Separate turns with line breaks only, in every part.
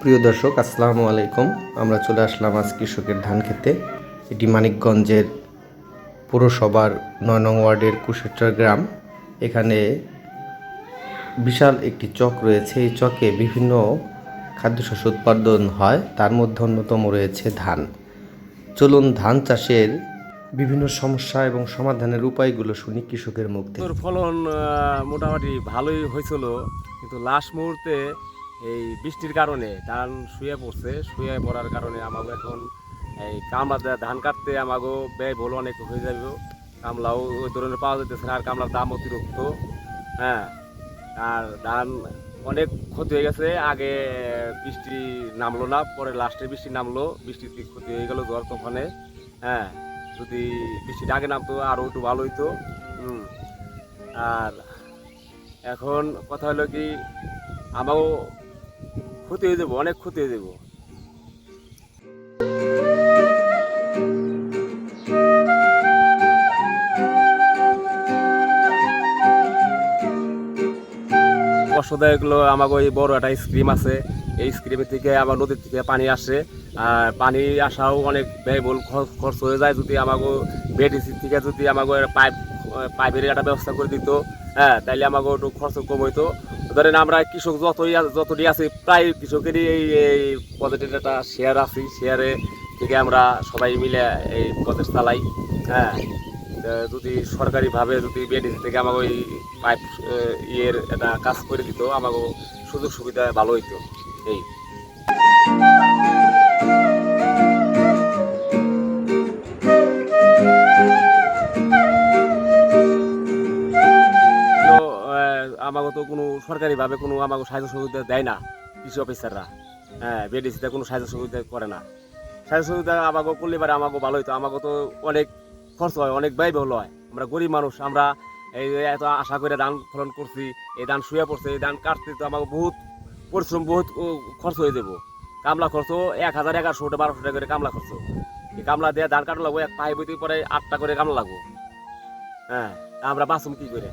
প্রিয় দর্শক, আসসালামু আলাইকুম। আমরা চলে আসলাম আজ কৃষকের ধান খেতে। এটি মানিকগঞ্জের পৌরসভার ৯ নং ওয়ার্ডের কুশেচর গ্রাম। এখানে বিশাল একটি চক রয়েছে। এই চকে বিভিন্ন খাদ্যশস্য উৎপাদন হয়, তার মধ্যে অন্যতম রয়েছে ধান। চলুন ধান চাষের বিভিন্ন সমস্যা এবং সমাধানের উপায়গুলো শুনি কৃষকের মুখ থেকে।
ফলন মোটামুটি ভালোই হয়েছিল, কিন্তু লাস্ট মুহূর্তে এই বৃষ্টির কারণে ধান শুয়ে পড়ার কারণে আমাকে এখন এই কামলা ধান কাটতে আমাকেও ব্যয় বলো অনেক হয়ে যাবে। কামলাও ওই ধরনের পাওয়া যেতেছে না, আর কামলার দাম অতিরিক্ত। হ্যাঁ, আর ধান অনেক ক্ষতি হয়ে গেছে। আগে বৃষ্টি নামলো না, পরে লাস্টে বৃষ্টি নামলো, বৃষ্টিতে ক্ষতি হয়ে গেল ঝড় তুফানে। হ্যাঁ, যদি বৃষ্টিটা আগে নামতো আরও একটু ভালো হইতো। আর এখন কথা হলো কি, আমারও ক্ষতি হয়ে যাবো, অনেক ক্ষতি হয়ে যাবো। কষ্টদায়ক হলো আমাকে ওই বড় একটা স্ক্রিম আছে, এই স্ক্রিমের থেকে আমার নদীর থেকে পানি আসে। আর পানি আসাও অনেক ব্যয়বহুল খরচ হয়ে যায়। যদি আমাকে বিডিসি থেকে যদি আমাকে পাইপের একটা ব্যবস্থা করে দিত, হ্যাঁ, তাইলে আমাকে একটু খরচ কম হইতো। ধরেন আমরা কৃষক যতটি আছি, প্রায় কৃষকেরই এই প্রজেক্টের একটা শেয়ার আছি। শেয়ারে থেকে আমরা সবাই মিলে এই প্রজেক্ট চালাই। হ্যাঁ, যদি সরকারিভাবে যদি বিএডিসি থেকে আমাকে ওই পাইপ ইয়ের একটা কাজ করে দিত, আমাকে সুযোগ সুবিধা ভালো হইতো। এই আমাকে তো কোনো সরকারিভাবে কোনো আমাকে সাহায্য সুবিধা দেয় না কৃষি অফিসাররা। হ্যাঁ, বিএডিসিতে কোনো সাহায্য সুবিধা করে না। সাহায্য সুবিধা আমাকে করলে পারে আমাকে ভালো হইতো। আমাকে তো অনেক খরচ হয়, অনেক ব্যয়বহুল হয়। আমরা গরিব মানুষ, আমরা এই এত আশা করে ধান ফলন করছি, এই ধান শুয়ে পড়ছে, এই ধান কাটতে তো আমাকে বহুত পরিশ্রম, বহুত খরচ হয়ে যাবো। কামলা খরচ ১,০০০, ১,১০০, ১,২০০ টাকা করে কামলা খরচ। এই কামলা দিয়ে ধান কাটা লাগবো, এক পাই বইতে পরে ৮টা করে কামলা লাগবো। হ্যাঁ, আমরা বাঁচুম কি করে?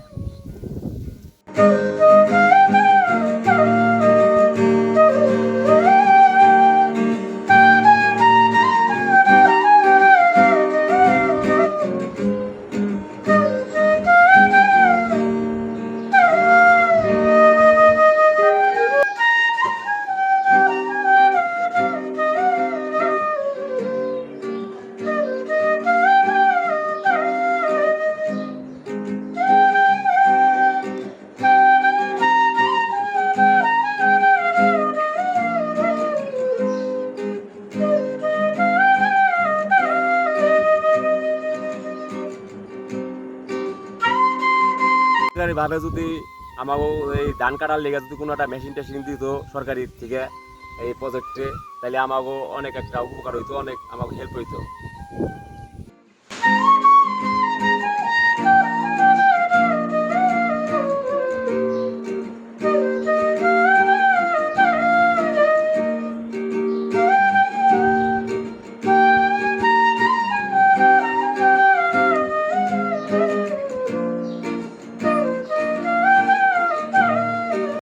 সরকারিভাবে যদি আমাকে এই ধান কাটার লেগে যদি কোনো একটা মেশিন টেশিন দিত সরকারি থেকে এই প্রজেক্টে, তাহলে আমাকেও অনেক একটা উপকার হইতো, অনেক আমাকে হেল্প হইতো।